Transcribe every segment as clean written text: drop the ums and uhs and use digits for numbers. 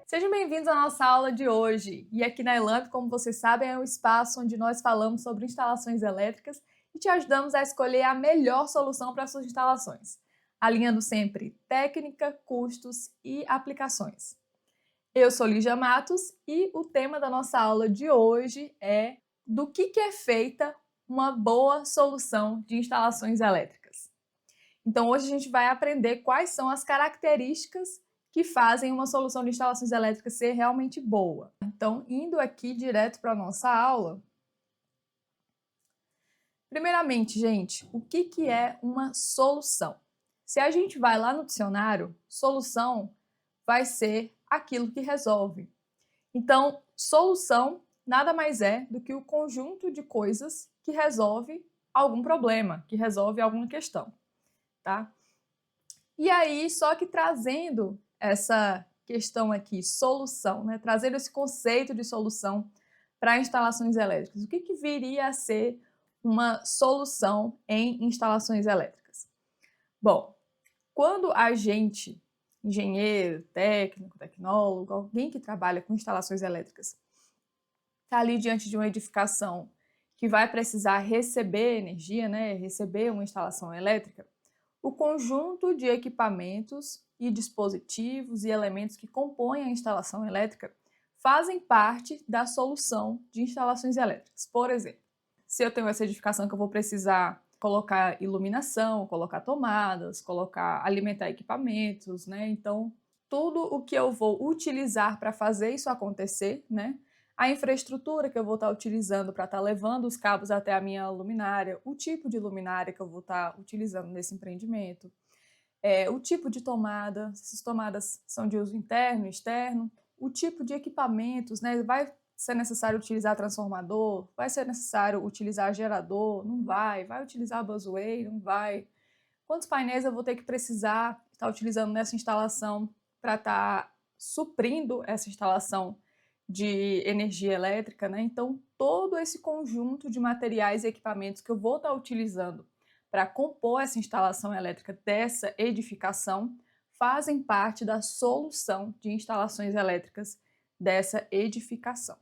Sejam bem-vindos à nossa aula de hoje. E aqui na Elamp, como vocês sabem, é um espaço onde nós falamos sobre instalações elétricas e te ajudamos a escolher a melhor solução para suas instalações, alinhando sempre técnica, custos e aplicações. Eu sou Lígia Matos e o tema da nossa aula de hoje é do que é feita uma boa solução de instalações elétricas. Então hoje a gente vai aprender quais são as características que fazem uma solução de instalações elétricas ser realmente boa. Então, indo aqui direto para a nossa aula. Primeiramente, gente, o que é uma solução? Se a gente vai lá no dicionário, solução vai ser aquilo que resolve. Então, solução nada mais é do que o conjunto de coisas que resolve algum problema, que resolve alguma questão, tá? E aí, só que trazendo essa questão aqui, solução, né? Trazendo esse conceito de solução para instalações elétricas. O que viria a ser uma solução em instalações elétricas? Bom, quando a gente, engenheiro, técnico, tecnólogo, alguém que trabalha com instalações elétricas, está ali diante de uma edificação que vai precisar receber energia, né? Receber uma instalação elétrica, o conjunto de equipamentos e dispositivos e elementos que compõem a instalação elétrica fazem parte da solução de instalações elétricas. Por exemplo, se eu tenho essa edificação que eu vou precisar colocar iluminação, colocar tomadas, alimentar equipamentos, né? Então, tudo o que eu vou utilizar para fazer isso acontecer, né? A infraestrutura que eu vou estar utilizando para estar levando os cabos até a minha luminária, o tipo de luminária que eu vou estar utilizando nesse empreendimento, o tipo de tomada, se as tomadas são de uso interno, externo, o tipo de equipamentos, né? Vai ser necessário utilizar transformador, vai ser necessário utilizar gerador, não vai, vai utilizar busway, não vai. Quantos painéis eu vou ter que precisar estar utilizando nessa instalação para estar suprindo essa instalação de energia elétrica, né? Então, todo esse conjunto de materiais e equipamentos que eu vou estar utilizando para compor essa instalação elétrica dessa edificação fazem parte da solução de instalações elétricas dessa edificação.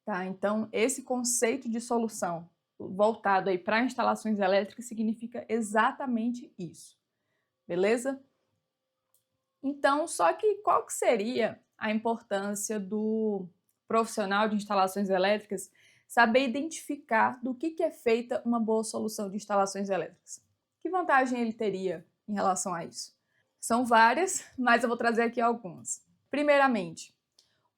Tá? Então, esse conceito de solução voltado aí para instalações elétricas significa exatamente isso, beleza? Então, só que qual que seria a importância do profissional de instalações elétricas saber identificar do que é feita uma boa solução de instalações elétricas? Que vantagem ele teria em relação a isso? São várias, mas eu vou trazer aqui algumas. Primeiramente,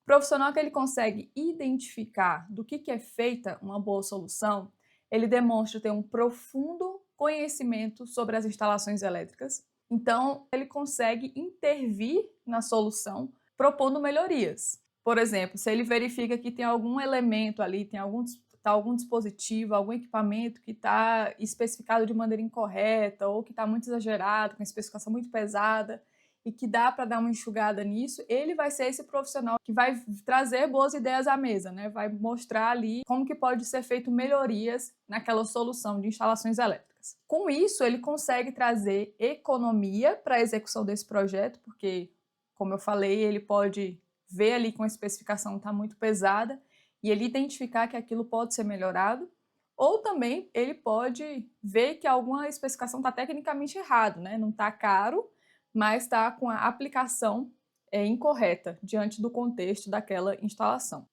o profissional que ele consegue identificar do que é feita uma boa solução, ele demonstra ter um profundo conhecimento sobre as instalações elétricas. Então, ele consegue intervir na solução propondo melhorias. Por exemplo, se ele verifica que tem algum elemento ali, tem algum dispositivo, algum equipamento que está especificado de maneira incorreta ou que está muito exagerado, com especificação muito pesada e que dá para dar uma enxugada nisso, ele vai ser esse profissional que vai trazer boas ideias à mesa, né? Vai mostrar ali como que pode ser feito melhorias naquela solução de instalações elétricas. Com isso, ele consegue trazer economia para a execução desse projeto, porque, como eu falei, ele pode ver ali com a especificação está muito pesada e ele identificar que aquilo pode ser melhorado, ou também ele pode ver que alguma especificação está tecnicamente errado, né? Não está caro, mas está com a aplicação incorreta diante do contexto daquela instalação.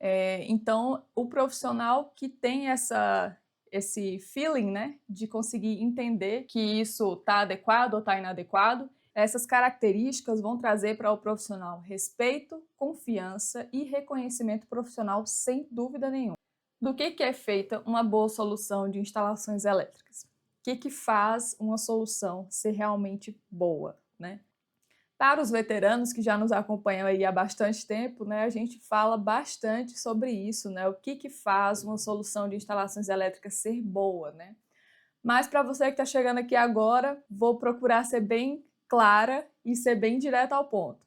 Então, o profissional que tem esse feeling, né, de conseguir entender que isso está adequado ou está inadequado, essas características vão trazer para o profissional respeito, confiança e reconhecimento profissional sem dúvida nenhuma. Do que é feita uma boa solução de instalações elétricas? O que faz uma solução ser realmente boa, né? Para os veteranos que já nos acompanham aí há bastante tempo, né, a gente fala bastante sobre isso, né? O que faz uma solução de instalações elétricas ser boa, né? Mas para você que está chegando aqui agora, vou procurar ser bem clara e ser bem direta ao ponto.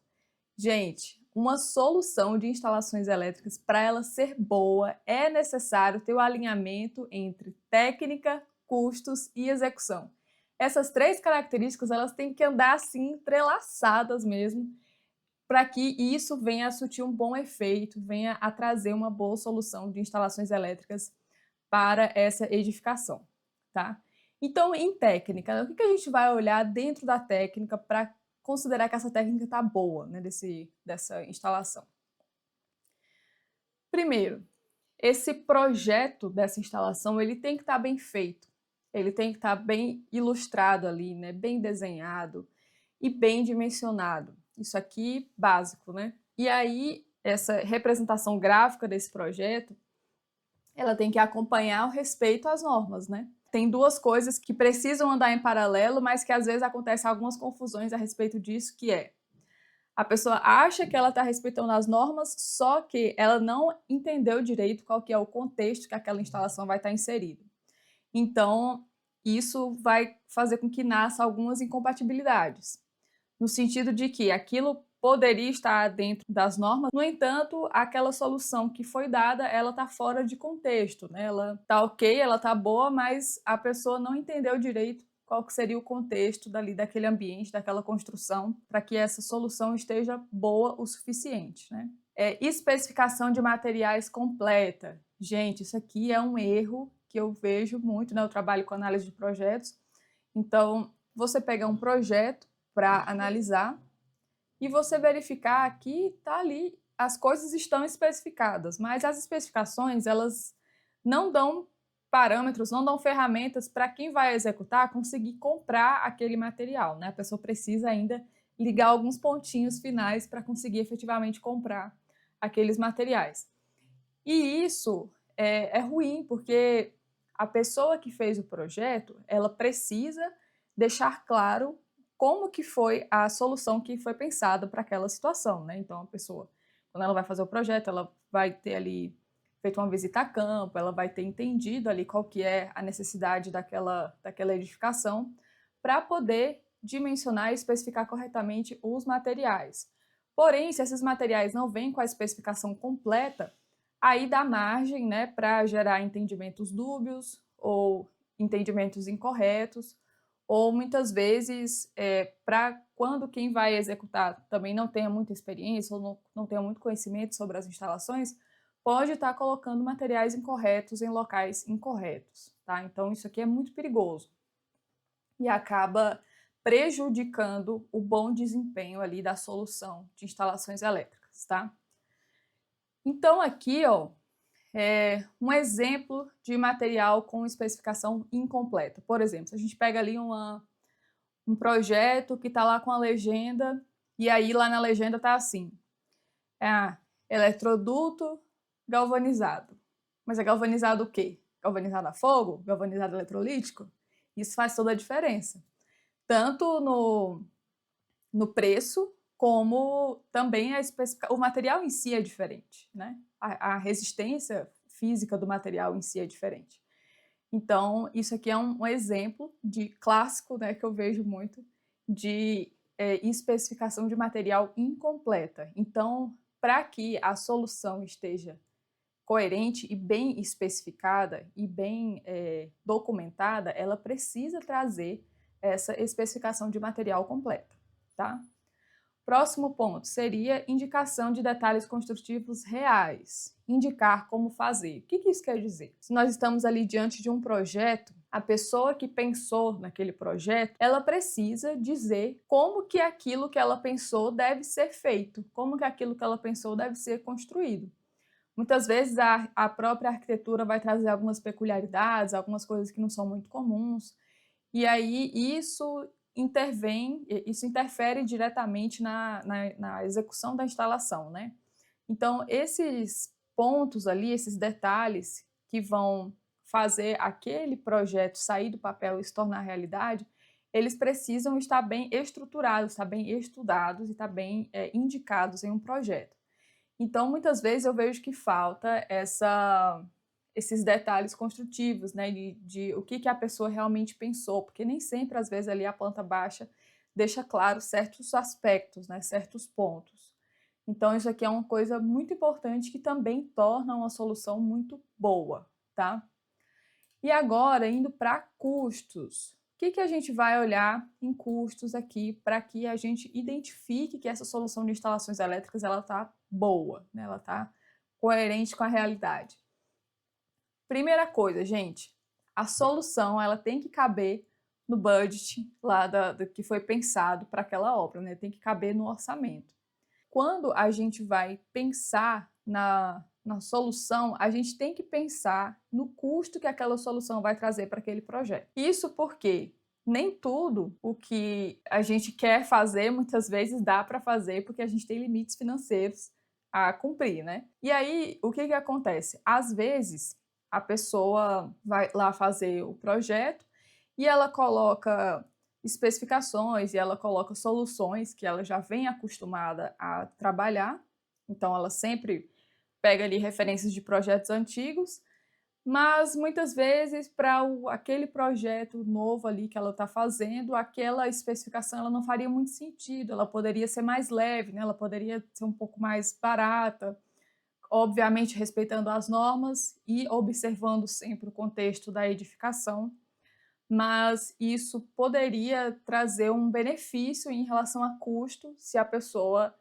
Gente, uma solução de instalações elétricas, para ela ser boa, é necessário ter o alinhamento entre técnica, custos e execução. Essas três características, elas têm que andar assim, entrelaçadas mesmo, para que isso venha a surtir um bom efeito, venha a trazer uma boa solução de instalações elétricas para essa edificação, tá? Então, em técnica, o que a gente vai olhar dentro da técnica para considerar que essa técnica está boa, né, dessa instalação? Primeiro, esse projeto dessa instalação, ele tem que estar bem feito, ele tem que estar bem ilustrado ali, né, bem desenhado e bem dimensionado. Isso aqui, básico, né? E aí, essa representação gráfica desse projeto, ela tem que acompanhar o respeito às normas, né? Tem duas coisas que precisam andar em paralelo, mas que às vezes acontecem algumas confusões a respeito disso, que é a pessoa acha que ela está respeitando as normas, só que ela não entendeu direito qual que é o contexto que aquela instalação vai estar inserida. Então, isso vai fazer com que nasça algumas incompatibilidades, no sentido de que aquilo poderia estar dentro das normas, no entanto, aquela solução que foi dada, ela está fora de contexto, né? Ela está ok, ela está boa, mas a pessoa não entendeu direito qual que seria o contexto dali, daquele ambiente, daquela construção, para que essa solução esteja boa o suficiente, né? Especificação de materiais completa. Gente, isso aqui é um erro que eu vejo muito, né? Eu trabalho com análise de projetos. Então, você pega um projeto para analisar e você verificar que tá ali, as coisas estão especificadas, mas as especificações, elas não dão parâmetros, não dão ferramentas para quem vai executar conseguir comprar aquele material, né? A pessoa precisa ainda ligar alguns pontinhos finais para conseguir efetivamente comprar aqueles materiais. E isso é ruim, porque a pessoa que fez o projeto, ela precisa deixar claro como que foi a solução que foi pensada para aquela situação, né? Então, a pessoa, quando ela vai fazer o projeto, ela vai ter ali feito uma visita a campo, ela vai ter entendido ali qual que é a necessidade daquela edificação, para poder dimensionar e especificar corretamente os materiais. Porém, se esses materiais não vêm com a especificação completa, aí dá margem, né, para gerar entendimentos dúbios ou entendimentos incorretos, ou muitas vezes, para quando quem vai executar também não tenha muita experiência ou não tenha muito conhecimento sobre as instalações, pode estar colocando materiais incorretos em locais incorretos, tá? Então isso aqui é muito perigoso e acaba prejudicando o bom desempenho ali da solução de instalações elétricas, tá? Então aqui, ó, um exemplo de material com especificação incompleta. Por exemplo, se a gente pega ali um projeto que está lá com a legenda, e aí lá na legenda está assim, eletroduto galvanizado. Mas é galvanizado o quê? Galvanizado a fogo? Galvanizado eletrolítico? Isso faz toda a diferença. Tanto no preço, como também o material em si é diferente, né? A resistência física do material em si é diferente. Então, isso aqui é um exemplo de clássico, né, que eu vejo muito, de especificação de material incompleta. Então, para que a solução esteja coerente e bem especificada e bem documentada, ela precisa trazer essa especificação de material completa, tá? Próximo ponto seria indicação de detalhes construtivos reais. Indicar como fazer. O que isso quer dizer? Se nós estamos ali diante de um projeto, a pessoa que pensou naquele projeto, ela precisa dizer como que aquilo que ela pensou deve ser feito, como que aquilo que ela pensou deve ser construído. Muitas vezes a própria arquitetura vai trazer algumas peculiaridades, algumas coisas que não são muito comuns, e aí isso interfere diretamente na execução da instalação, né? Então, esses pontos ali, esses detalhes que vão fazer aquele projeto sair do papel e se tornar realidade, eles precisam estar bem estruturados, estar bem estudados e estar bem indicados em um projeto. Então, muitas vezes eu vejo que falta esses detalhes construtivos, né, de o que a pessoa realmente pensou, porque nem sempre, às vezes, ali a planta baixa deixa claro certos aspectos, né, certos pontos. Então, isso aqui é uma coisa muito importante que também torna uma solução muito boa, tá? E agora, indo para custos. O que a gente vai olhar em custos aqui para que a gente identifique que essa solução de instalações elétricas ela está boa, né? Ela está coerente com a realidade. Primeira coisa, gente, a solução ela tem que caber no budget lá do que foi pensado para aquela obra, né? Tem que caber no orçamento. Quando a gente vai pensar na solução, a gente tem que pensar no custo que aquela solução vai trazer para aquele projeto. Isso porque nem tudo o que a gente quer fazer, muitas vezes dá para fazer, porque a gente tem limites financeiros a cumprir, né? E aí, o que acontece? Às vezes, a pessoa vai lá fazer o projeto e ela coloca especificações e ela coloca soluções que ela já vem acostumada a trabalhar. Então, ela sempre pega ali referências de projetos antigos, mas muitas vezes para aquele projeto novo ali que ela está fazendo, aquela especificação ela não faria muito sentido, ela poderia ser mais leve, né? Ela poderia ser um pouco mais barata, obviamente respeitando as normas e observando sempre o contexto da edificação, mas isso poderia trazer um benefício em relação a custo se a pessoa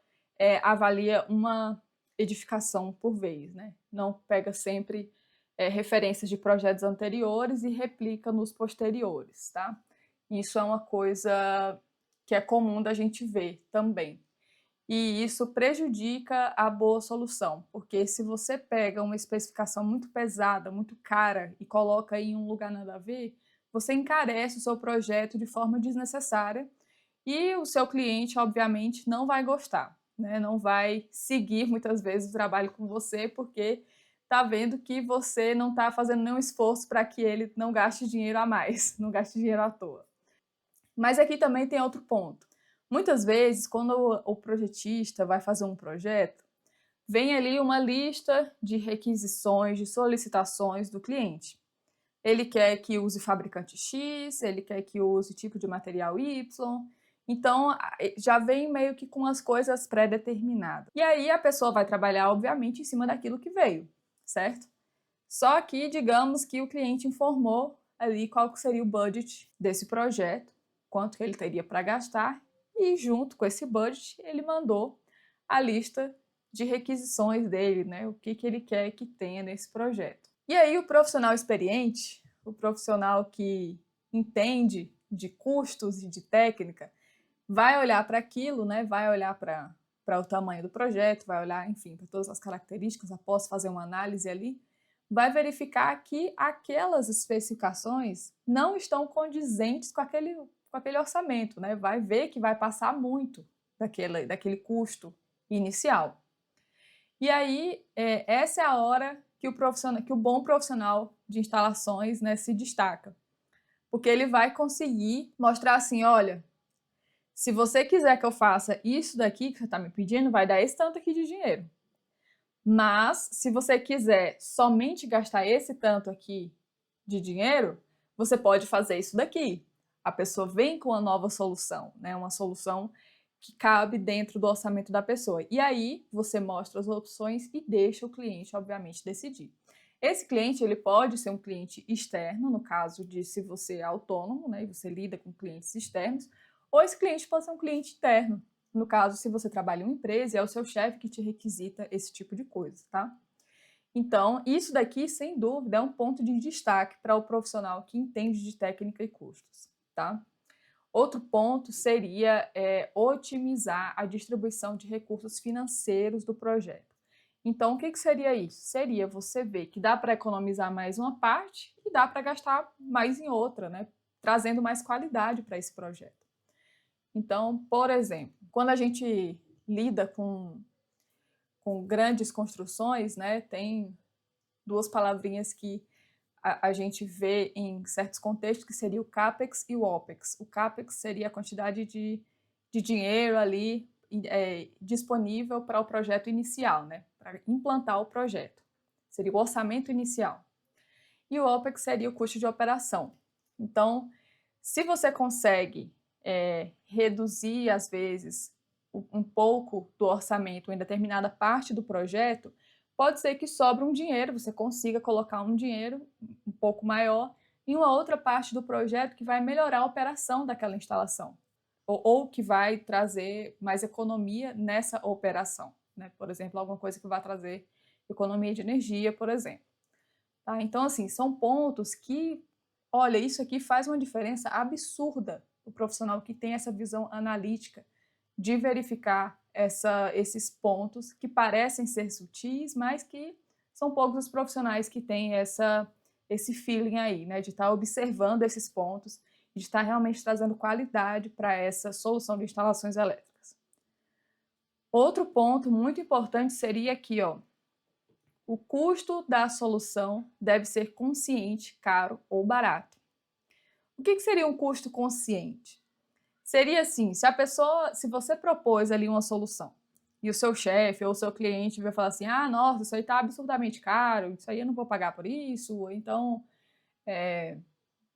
avalia uma edificação por vez, né? Não pega sempre referências de projetos anteriores e replica nos posteriores, tá? Isso é uma coisa que é comum da gente ver também. E isso prejudica a boa solução, porque se você pega uma especificação muito pesada, muito cara e coloca em um lugar nada a ver, você encarece o seu projeto de forma desnecessária e o seu cliente, obviamente, não vai gostar, né? Não vai seguir muitas vezes o trabalho com você porque está vendo que você não está fazendo nenhum esforço para que ele não gaste dinheiro a mais, não gaste dinheiro à toa. Mas aqui também tem outro ponto. Muitas vezes, quando o projetista vai fazer um projeto, vem ali uma lista de requisições, de solicitações do cliente. Ele quer que use fabricante X, ele quer que use tipo de material Y. Então, já vem meio que com as coisas pré-determinadas. E aí a pessoa vai trabalhar, obviamente, em cima daquilo que veio, certo? Só que, digamos que o cliente informou ali qual seria o budget desse projeto, quanto que ele teria para gastar, e junto com esse budget ele mandou a lista de requisições dele, né? O que ele quer que tenha nesse projeto. E aí o profissional experiente, o profissional que entende de custos e de técnica, vai olhar para aquilo, né? Vai olhar para o tamanho do projeto, vai olhar, enfim, para todas as características, após fazer uma análise ali, vai verificar que aquelas especificações não estão condizentes com aquele orçamento, né? Vai ver que vai passar muito daquele custo inicial. E aí, essa é a hora que o bom profissional de instalações, né, se destaca. Porque ele vai conseguir mostrar assim, olha, se você quiser que eu faça isso daqui que você está me pedindo, vai dar esse tanto aqui de dinheiro. Mas, se você quiser somente gastar esse tanto aqui de dinheiro, você pode fazer isso daqui. A pessoa vem com uma nova solução, né? Uma solução que cabe dentro do orçamento da pessoa. E aí, você mostra as opções e deixa o cliente, obviamente, decidir. Esse cliente, ele pode ser um cliente externo, no caso de se você é autônomo, né? E você lida com clientes externos, ou esse cliente pode ser um cliente interno, no caso, se você trabalha em uma empresa, é o seu chefe que te requisita esse tipo de coisa, tá? Então, isso daqui, sem dúvida, é um ponto de destaque para o profissional que entende de técnica e custos, tá? Outro ponto seria otimizar a distribuição de recursos financeiros do projeto. Então, o que seria isso? Seria você ver que dá para economizar mais uma parte e dá para gastar mais em outra, né? Trazendo mais qualidade para esse projeto. Então, por exemplo, quando a gente lida com grandes construções, né, tem duas palavrinhas que a gente vê em certos contextos, que seria o CAPEX e o OPEX. O CAPEX seria a quantidade de dinheiro ali disponível para o projeto inicial, né, para implantar o projeto. Seria o orçamento inicial. E o OPEX seria o custo de operação. Então, se você consegue reduzir, às vezes, um pouco do orçamento em determinada parte do projeto, pode ser que sobre um dinheiro, você consiga colocar um dinheiro um pouco maior em uma outra parte do projeto que vai melhorar a operação daquela instalação, ou que vai trazer mais economia nessa operação, né? Por exemplo, alguma coisa que vai trazer economia de energia, por exemplo. Tá? Então, assim, são pontos que, olha, isso aqui faz uma diferença absurda o profissional que tem essa visão analítica de verificar esses pontos que parecem ser sutis, mas que são poucos os profissionais que têm esse feeling aí, né, de estar observando esses pontos e de estar realmente trazendo qualidade para essa solução de instalações elétricas. Outro ponto muito importante seria aqui, ó, o custo da solução deve ser consciente, caro ou barato. O que seria um custo consciente? Seria assim, se você propôs ali uma solução e o seu chefe ou o seu cliente vai falar assim, ah, nossa, isso aí está absurdamente caro, isso aí eu não vou pagar por isso, ou então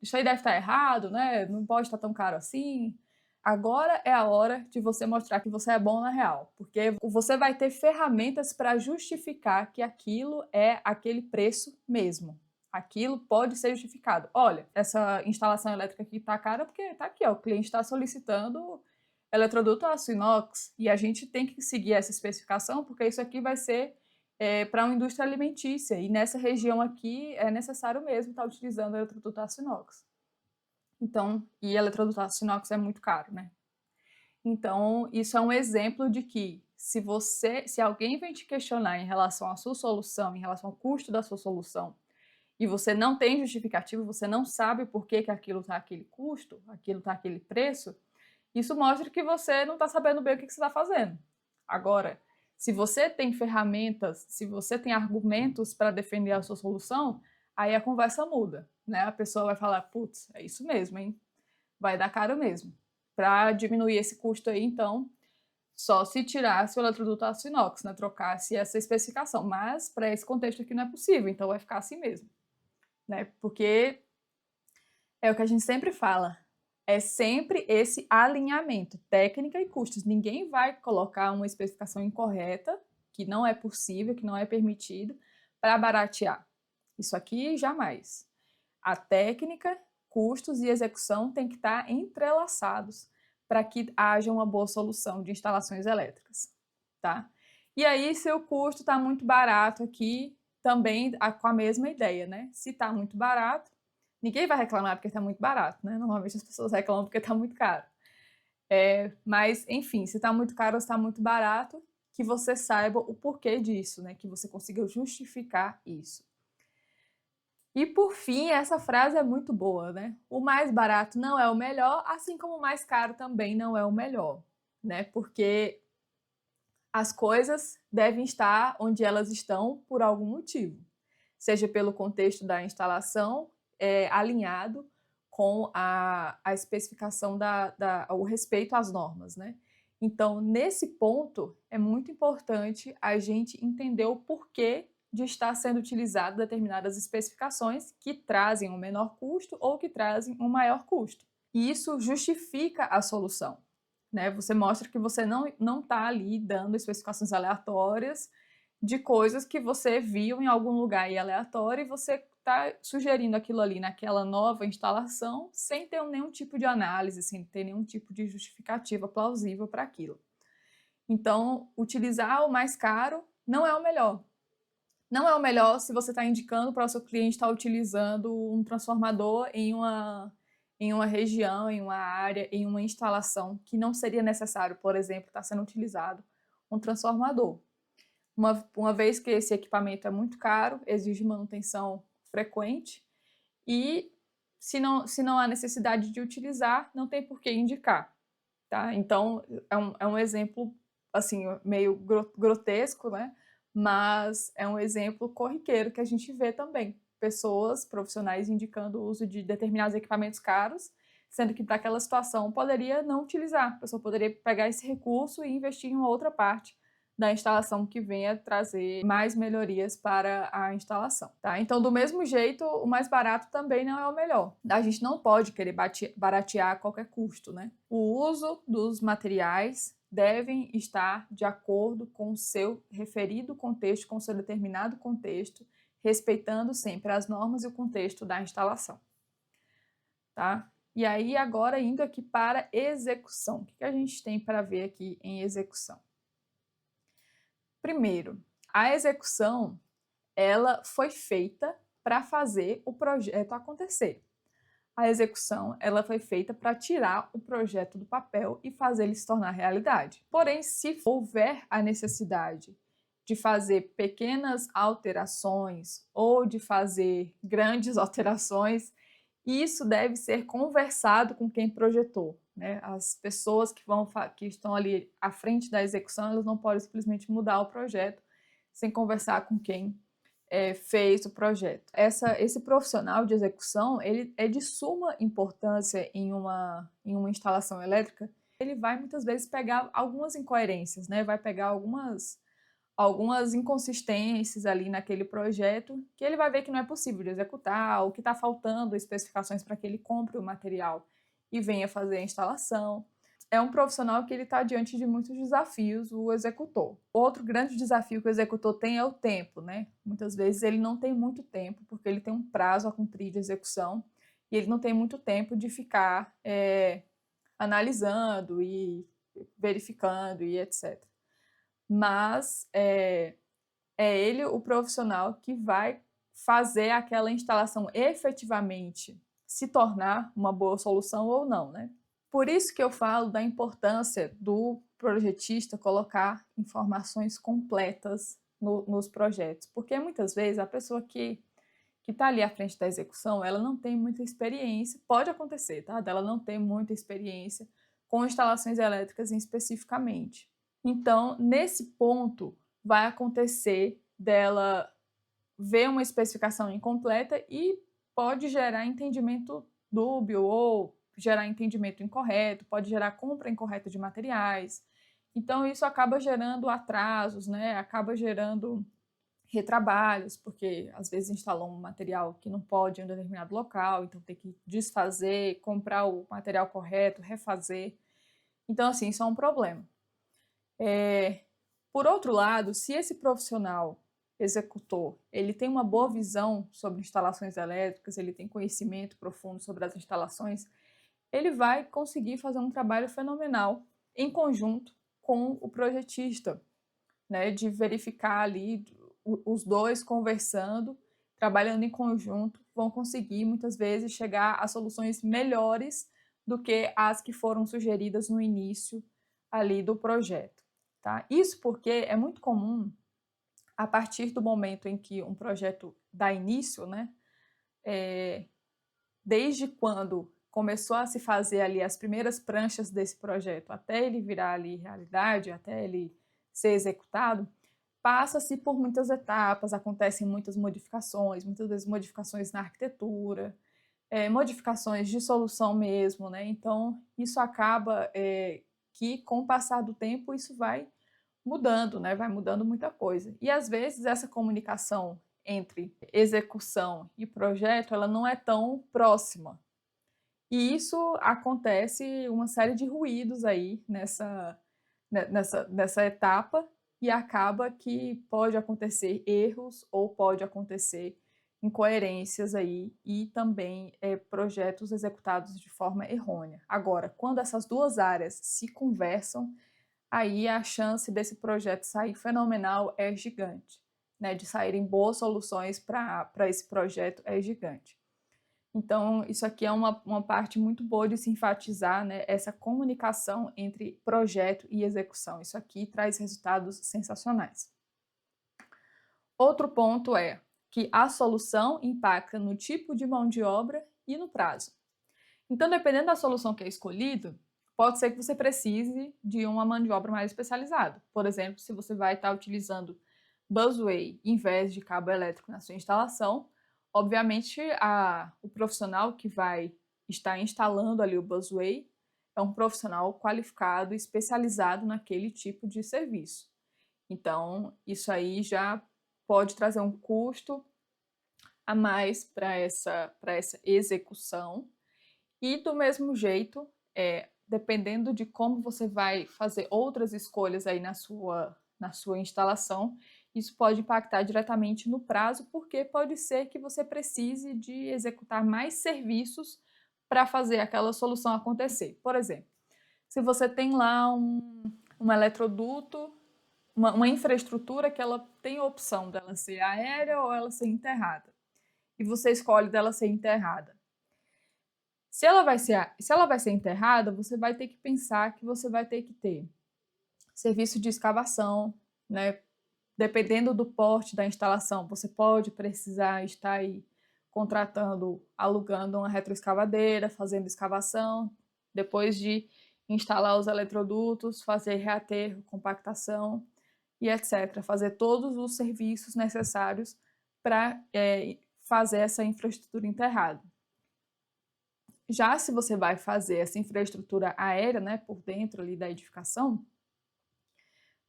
isso aí deve estar errado, né? Não pode estar tão caro assim. Agora é a hora de você mostrar que você é bom na real, porque você vai ter ferramentas para justificar que aquilo é aquele preço mesmo. Aquilo pode ser justificado. Olha, essa instalação elétrica aqui está cara porque está aqui, ó, o cliente está solicitando eletroduto aço inox e a gente tem que seguir essa especificação porque isso aqui vai ser para uma indústria alimentícia e nessa região aqui é necessário mesmo estar utilizando eletroduto aço inox. Então, e eletroduto aço inox é muito caro, né? Então, isso é um exemplo de que se alguém vem te questionar em relação à sua solução, em relação ao custo da sua solução, e você não tem justificativo, você não sabe por que aquilo está aquele custo, aquilo está aquele preço, isso mostra que você não está sabendo bem o que você está fazendo. Agora, se você tem ferramentas, se você tem argumentos para defender a sua solução, aí a conversa muda, né? A pessoa vai falar, putz, é isso mesmo, hein? Vai dar caro mesmo. Para diminuir esse custo aí, então, só se tirasse o eletroduto aço inox, né? Trocasse essa especificação. Mas para esse contexto aqui não é possível, então vai ficar assim mesmo, né? Porque é o que a gente sempre fala, é sempre esse alinhamento, técnica e custos. Ninguém vai colocar uma especificação incorreta, que não é possível, que não é permitido, para baratear. Isso aqui jamais. A técnica, custos e execução têm que estar entrelaçados para que haja uma boa solução de instalações elétricas, tá? E aí, se o custo está muito barato aqui, também com a mesma ideia, né? Se está muito barato, ninguém vai reclamar porque está muito barato, né? Normalmente as pessoas reclamam porque está muito caro. Mas, enfim, se está muito caro ou se está muito barato, que você saiba o porquê disso, né? Que você consiga justificar isso. E por fim, essa frase é muito boa, né? O mais barato não é o melhor, assim como o mais caro também não é o melhor, né? Porque as coisas devem estar onde elas estão por algum motivo, seja pelo contexto da instalação, alinhado com a especificação o respeito às normas, né? Então, nesse ponto, é muito importante a gente entender o porquê de estar sendo utilizado determinadas especificações que trazem um menor custo ou que trazem um maior custo. E isso justifica a solução, né? Você mostra que você não está ali dando especificações aleatórias de coisas que você viu em algum lugar e aleatório e você está sugerindo aquilo ali naquela nova instalação sem ter nenhum tipo de análise, sem ter nenhum tipo de justificativa plausível para aquilo. Então, utilizar o mais caro não é o melhor. Não é o melhor se você está indicando para o seu cliente estar utilizando um transformador em uma região, em uma área, em uma instalação que não seria necessário, por exemplo, estar sendo utilizado um transformador. Uma vez que esse equipamento é muito caro, exige manutenção frequente e se não há necessidade de utilizar, não tem por que indicar, tá? Então, é um exemplo, assim, meio grotesco, né? Mas é um exemplo corriqueiro que a gente vê também. Pessoas, profissionais indicando o uso de determinados equipamentos caros, sendo que para aquela situação poderia não utilizar. A pessoa poderia pegar esse recurso e investir em uma outra parte da instalação que venha trazer mais melhorias para a instalação, tá? Então, do mesmo jeito, o mais barato também não é o melhor. A gente não pode querer baratear a qualquer custo, né? O uso dos materiais devem estar de acordo com o seu referido contexto, com o seu determinado contexto, respeitando sempre as normas e o contexto da instalação. Tá? E aí, agora indo aqui para execução. O que a gente tem para ver aqui em execução? Primeiro, a execução, ela foi feita para fazer o projeto acontecer. A execução, ela foi feita para tirar o projeto do papel e fazer ele se tornar realidade. Porém, se houver a necessidade de fazer pequenas alterações ou de fazer grandes alterações, isso deve ser conversado com quem projetou, né? As pessoas que estão ali à frente da execução, elas não podem simplesmente mudar o projeto sem conversar com quem fez o projeto. Esse profissional de execução, ele é de suma importância em uma instalação elétrica. Ele vai muitas vezes pegar algumas incoerências, né? Vai pegar algumas inconsistências ali naquele projeto que ele vai ver que não é possível de executar, ou que está faltando especificações para que ele compre o material e venha fazer a instalação. É um profissional que ele está diante de muitos desafios, o executor. Outro grande desafio que o executor tem é o tempo, né? Muitas vezes ele não tem muito tempo, porque ele tem um prazo a cumprir de execução, e ele não tem muito tempo de ficar analisando e verificando e etc. Mas é ele o profissional que vai fazer aquela instalação efetivamente se tornar uma boa solução ou não, né? Por isso que eu falo da importância do projetista colocar informações completas nos projetos, porque muitas vezes a pessoa que está ali à frente da execução, ela não tem muita experiência, pode acontecer, tá? Dela não ter muita experiência com instalações elétricas especificamente. Então, nesse ponto, vai acontecer dela ver uma especificação incompleta e pode gerar entendimento dúbio ou gerar entendimento incorreto, pode gerar compra incorreta de materiais. Então, isso acaba gerando atrasos, né? Acaba gerando retrabalhos, porque às vezes instalou um material que não pode em um determinado local, então tem que desfazer, comprar o material correto, refazer. Então, assim, isso é um problema. Por outro lado, se esse profissional executor, ele tem uma boa visão sobre instalações elétricas, ele tem conhecimento profundo sobre as instalações, ele vai conseguir fazer um trabalho fenomenal em conjunto com o projetista, né, de verificar ali os dois conversando, trabalhando em conjunto, vão conseguir muitas vezes chegar a soluções melhores do que as que foram sugeridas no início ali do projeto, tá? Isso porque é muito comum, a partir do momento em que um projeto dá início, né, desde quando começou a se fazer ali as primeiras pranchas desse projeto, até ele virar ali realidade, até ele ser executado, passa-se por muitas etapas, acontecem muitas modificações, muitas vezes modificações na arquitetura, modificações de solução mesmo, né? Então, isso acaba que, com o passar do tempo, isso vai mudando, né? Vai mudando muita coisa. E, às vezes, essa comunicação entre execução e projeto, ela não é tão próxima. E isso acontece uma série de ruídos aí nessa etapa, e acaba que pode acontecer erros ou pode acontecer incoerências aí e também projetos executados de forma errônea. Agora, quando essas duas áreas se conversam, aí a chance desse projeto sair fenomenal é gigante, né? De saírem boas soluções para esse projeto é gigante. Então, isso aqui é uma parte muito boa de se enfatizar, né, essa comunicação entre projeto e execução. Isso aqui traz resultados sensacionais. Outro ponto é que a solução impacta no tipo de mão de obra e no prazo. Então, dependendo da solução que é escolhida, pode ser que você precise de uma mão de obra mais especializada. Por exemplo, se você vai estar utilizando busway em vez de cabo elétrico na sua instalação, obviamente o profissional que vai estar instalando ali o busway é um profissional qualificado, especializado naquele tipo de serviço. Então, isso aí já pode trazer um custo a mais para essa execução. E do mesmo jeito, dependendo de como você vai fazer outras escolhas aí na sua instalação, isso pode impactar diretamente no prazo, porque pode ser que você precise de executar mais serviços para fazer aquela solução acontecer. Por exemplo, se você tem lá um eletroduto, uma infraestrutura que ela tem a opção dela ser aérea ou ela ser enterrada, e você escolhe dela ser enterrada. Se ela vai ser enterrada, você vai ter que pensar que você vai ter que ter serviço de escavação, né? Dependendo do porte da instalação, você pode precisar estar aí contratando, alugando uma retroescavadeira, fazendo escavação, depois de instalar os eletrodutos, fazer reaterro, compactação e etc. Fazer todos os serviços necessários para fazer essa infraestrutura enterrada. Já se você vai fazer essa infraestrutura aérea, né, por dentro ali da edificação,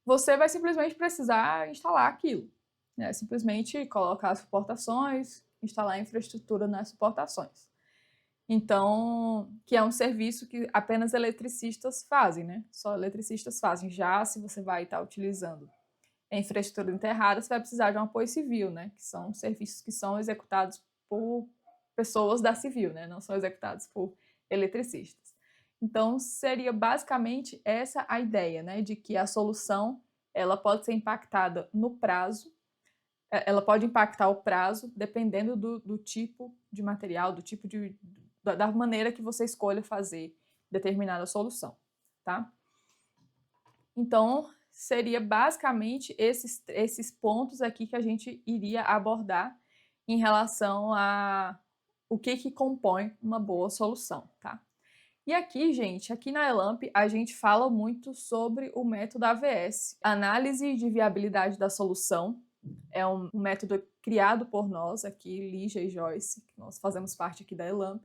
você vai simplesmente precisar instalar aquilo, né? Simplesmente colocar as suportações, instalar a infraestrutura nas suportações. Então, que é um serviço que apenas eletricistas fazem, né? Só eletricistas fazem. Já se você vai estar utilizando a infraestrutura enterrada, você vai precisar de um apoio civil, né? Que são serviços que são executados por pessoas da civil, né? Não são executados por eletricistas. Então, seria basicamente essa a ideia, né? De que a solução ela pode ser impactada no prazo, ela pode impactar o prazo dependendo do tipo de material, da maneira que você escolha fazer determinada solução, tá? Então, seria basicamente esses pontos aqui que a gente iria abordar em relação a o que compõe uma boa solução, tá? E aqui, gente, aqui na Elamp, a gente fala muito sobre o método AVS, Análise de Viabilidade da Solução. É um método criado por nós aqui, Lígia e Joyce, que nós fazemos parte aqui da Elamp.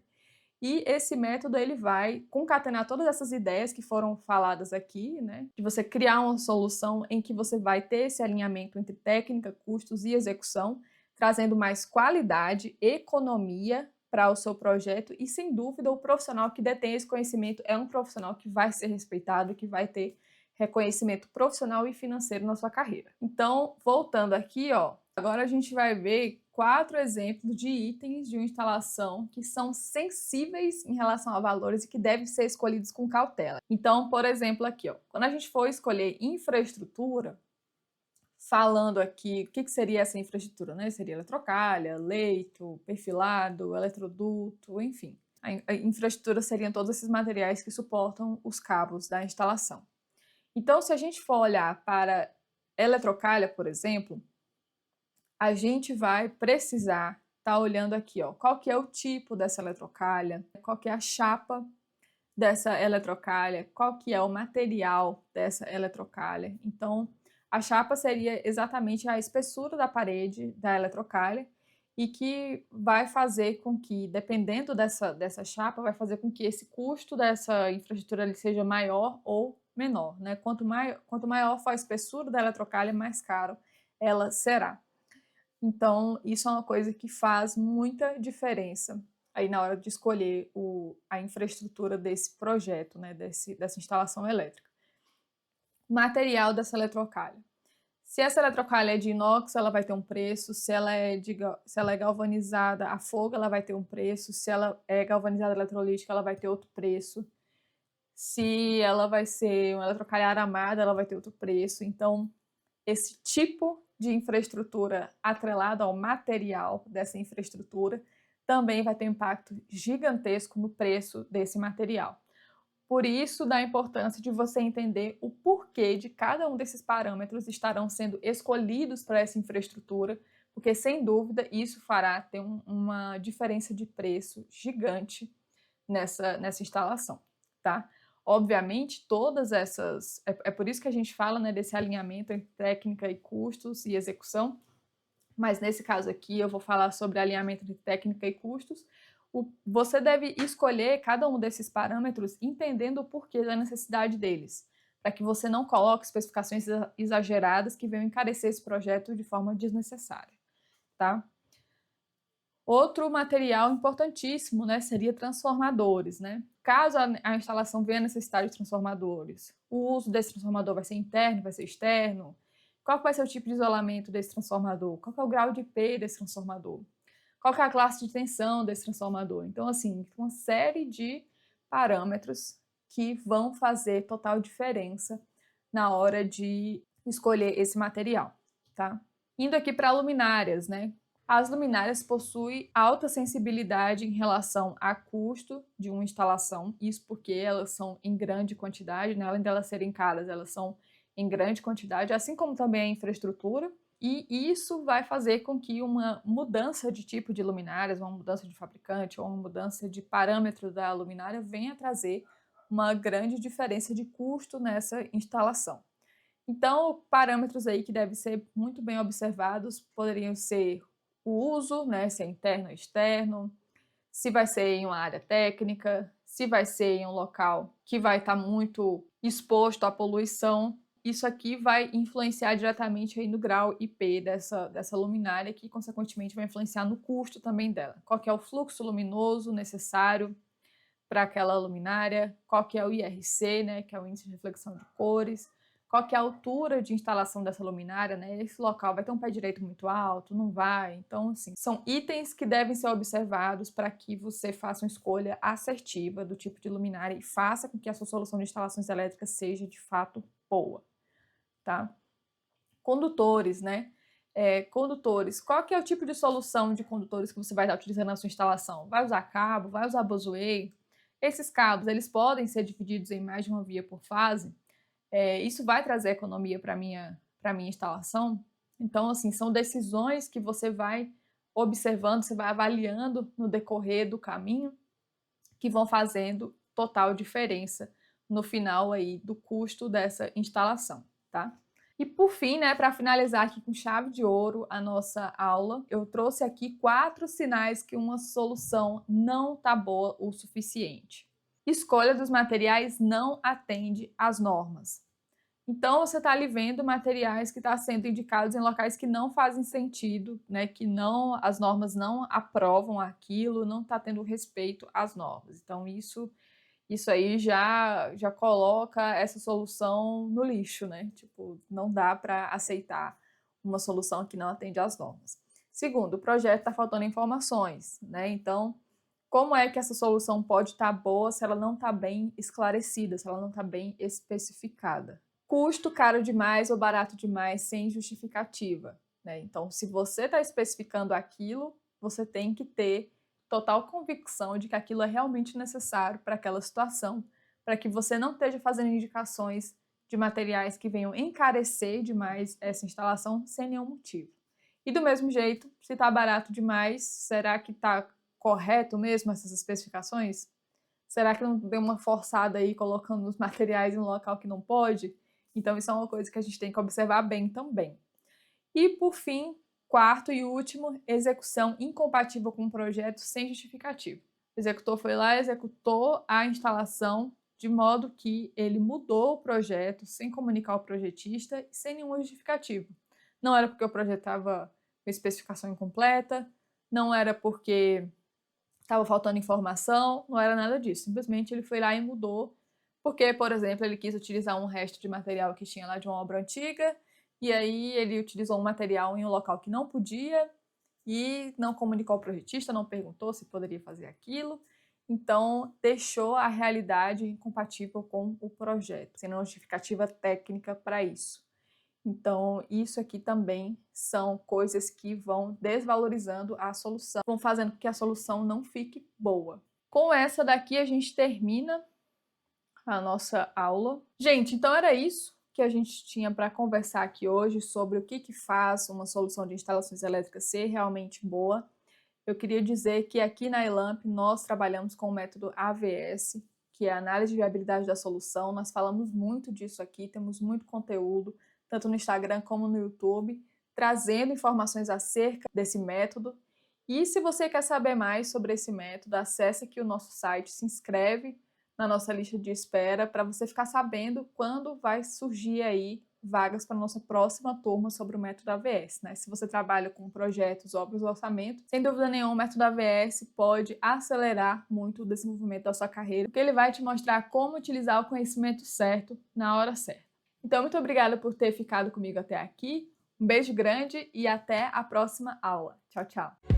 E esse método ele vai concatenar todas essas ideias que foram faladas aqui, né? De você criar uma solução em que você vai ter esse alinhamento entre técnica, custos e execução, trazendo mais qualidade, economia para o seu projeto e, sem dúvida, o profissional que detém esse conhecimento é um profissional que vai ser respeitado, que vai ter reconhecimento profissional e financeiro na sua carreira. Então, voltando aqui, ó, agora a gente vai ver 4 exemplos de itens de uma instalação que são sensíveis em relação a valores e que devem ser escolhidos com cautela. Então, por exemplo, aqui, ó, quando a gente for escolher infraestrutura, falando aqui o que seria essa infraestrutura, né? Seria eletrocalha, leito, perfilado, eletroduto, enfim. A infraestrutura seriam todos esses materiais que suportam os cabos da instalação. Então, se a gente for olhar para eletrocalha, por exemplo, a gente vai precisar estar olhando aqui, ó, qual que é o tipo dessa eletrocalha, qual que é a chapa dessa eletrocalha, qual que é o material dessa eletrocalha. Então, a chapa seria exatamente a espessura da parede da eletrocalha e que vai fazer com que, dependendo dessa chapa, vai fazer com que esse custo dessa infraestrutura ele seja maior ou menor, né? Quanto maior for a espessura da eletrocalha, mais caro ela será. Então, isso é uma coisa que faz muita diferença aí na hora de escolher a infraestrutura desse projeto, né, dessa instalação elétrica. Material dessa eletrocalha. Se essa eletrocalha é de inox, ela vai ter um preço. Se ela é galvanizada a fogo, ela vai ter um preço. Se ela é galvanizada eletrolítica, ela vai ter outro preço. Se ela vai ser uma eletrocalha aramada, ela vai ter outro preço. Então, esse tipo de infraestrutura atrelado ao material dessa infraestrutura também vai ter um impacto gigantesco no preço desse material. Por isso, da importância de você entender o porquê de cada um desses parâmetros estarão sendo escolhidos para essa infraestrutura, porque, sem dúvida, isso fará ter uma diferença de preço gigante nessa instalação, tá? Obviamente, todas essas... É por isso que a gente fala, né, desse alinhamento entre técnica e custos e execução, mas nesse caso aqui eu vou falar sobre alinhamento entre técnica e custos. Você deve escolher cada um desses parâmetros entendendo o porquê da necessidade deles, para que você não coloque especificações exageradas que venham encarecer esse projeto de forma desnecessária, tá? Outro material importantíssimo, né, seria transformadores, né? caso a instalação venha necessitar de transformadores, o uso desse transformador vai ser interno, vai ser externo? Qual vai ser o tipo de isolamento desse transformador? Qual é o grau de IP desse transformador? Qual é a classe de tensão desse transformador? Então, assim, uma série de parâmetros que vão fazer total diferença na hora de escolher esse material, tá? Indo aqui para luminárias, né? As luminárias possuem alta sensibilidade em relação a custo de uma instalação, isso porque elas são em grande quantidade, né? Além de elas serem caras, elas são em grande quantidade, assim como também a infraestrutura, e isso vai fazer com que uma mudança de tipo de luminárias, uma mudança de fabricante ou uma mudança de parâmetro da luminária venha trazer uma grande diferença de custo nessa instalação. Então, parâmetros aí que devem ser muito bem observados poderiam ser o uso, né, se é interno ou externo, se vai ser em uma área técnica, se vai ser em um local que vai estar muito exposto à poluição. Isso aqui vai influenciar diretamente aí no grau IP dessa luminária, que consequentemente vai influenciar no custo também dela. Qual que é o fluxo luminoso necessário para aquela luminária, qual que é o IRC, né, que é o índice de reflexão de cores, qual que é a altura de instalação dessa luminária, né? Esse local vai ter um pé direito muito alto, não vai? Então, assim, são itens que devem ser observados para que você faça uma escolha assertiva do tipo de luminária e faça com que a sua solução de instalações elétricas seja de fato boa, tá? Condutores, né? Condutores, qual que é o tipo de solução de condutores que você vai estar utilizando na sua instalação? Vai usar cabo? Vai usar Bosway? Esses cabos, eles podem ser divididos em mais de uma via por fase? Isso vai trazer economia para a minha instalação? Então, assim, são decisões que você vai observando, você vai avaliando no decorrer do caminho, que vão fazendo total diferença no final aí do custo dessa instalação, tá? E por fim, né, para finalizar aqui com chave de ouro a nossa aula, eu trouxe aqui 4 sinais que uma solução não está boa o suficiente. Escolha dos materiais não atende às normas. Então, você está ali vendo materiais que estão sendo indicados em locais que não fazem sentido, né? Que não, as normas não aprovam aquilo, não está tendo respeito às normas. Então, isso aí já coloca essa solução no lixo, né? Tipo, não dá para aceitar uma solução que não atende às normas. Segundo, o projeto está faltando informações, né? Então, como é que essa solução pode estar boa se ela não está bem esclarecida, se ela não está bem especificada? Custo caro demais ou barato demais sem justificativa, né? Então, se você está especificando aquilo, você tem que ter total convicção de que aquilo é realmente necessário para aquela situação, para que você não esteja fazendo indicações de materiais que venham encarecer demais essa instalação sem nenhum motivo. E do mesmo jeito, se está barato demais, será que está correto mesmo essas especificações? Será que não deu uma forçada aí colocando os materiais em um local que não pode? Então, isso é uma coisa que a gente tem que observar bem também. E, por fim, quarto e último, execução incompatível com o projeto sem justificativa. O executor foi lá, executou a instalação de modo que ele mudou o projeto sem comunicar ao projetista e sem nenhuma justificativa. Não era porque o projeto estava com especificação incompleta, não era porque estava faltando informação, não era nada disso. Simplesmente ele foi lá e mudou porque, por exemplo, ele quis utilizar um resto de material que tinha lá de uma obra antiga, e aí ele utilizou um material em um local que não podia, e não comunicou ao projetista, não perguntou se poderia fazer aquilo, então deixou a realidade incompatível com o projeto, sem justificativa técnica para isso. Então, isso aqui também são coisas que vão desvalorizando a solução, vão fazendo com que a solução não fique boa. Com essa daqui, a gente termina a nossa aula. Gente, então era isso que a gente tinha para conversar aqui hoje sobre o que faz uma solução de instalações elétricas ser realmente boa. Eu queria dizer que aqui na Elamp nós trabalhamos com o método AVS, que é a análise de viabilidade da solução. Nós falamos muito disso aqui, temos muito conteúdo, tanto no Instagram como no YouTube, trazendo informações acerca desse método. E se você quer saber mais sobre esse método, acesse aqui o nosso site, se inscreve na nossa lista de espera para você ficar sabendo quando vai surgir aí vagas para a nossa próxima turma sobre o método AVS, né? Se você trabalha com projetos, obras, orçamento, sem dúvida nenhuma, o método AVS pode acelerar muito o desenvolvimento da sua carreira, porque ele vai te mostrar como utilizar o conhecimento certo na hora certa. Então, muito obrigada por ter ficado comigo até aqui. Um beijo grande e até a próxima aula. Tchau, tchau!